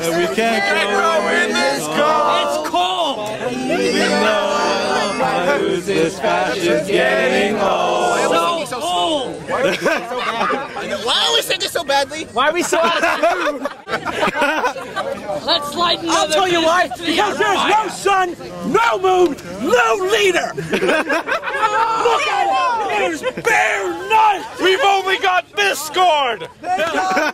And we can't go in this cold. It's cold. Even though this fashion's getting old. So old. Why are we singing so badly? Why are we so out of tune? Let's lighten I'll tell you why. Because there's no sun, no moon, no leader. Look at it. It is bare night. We've only got this scored.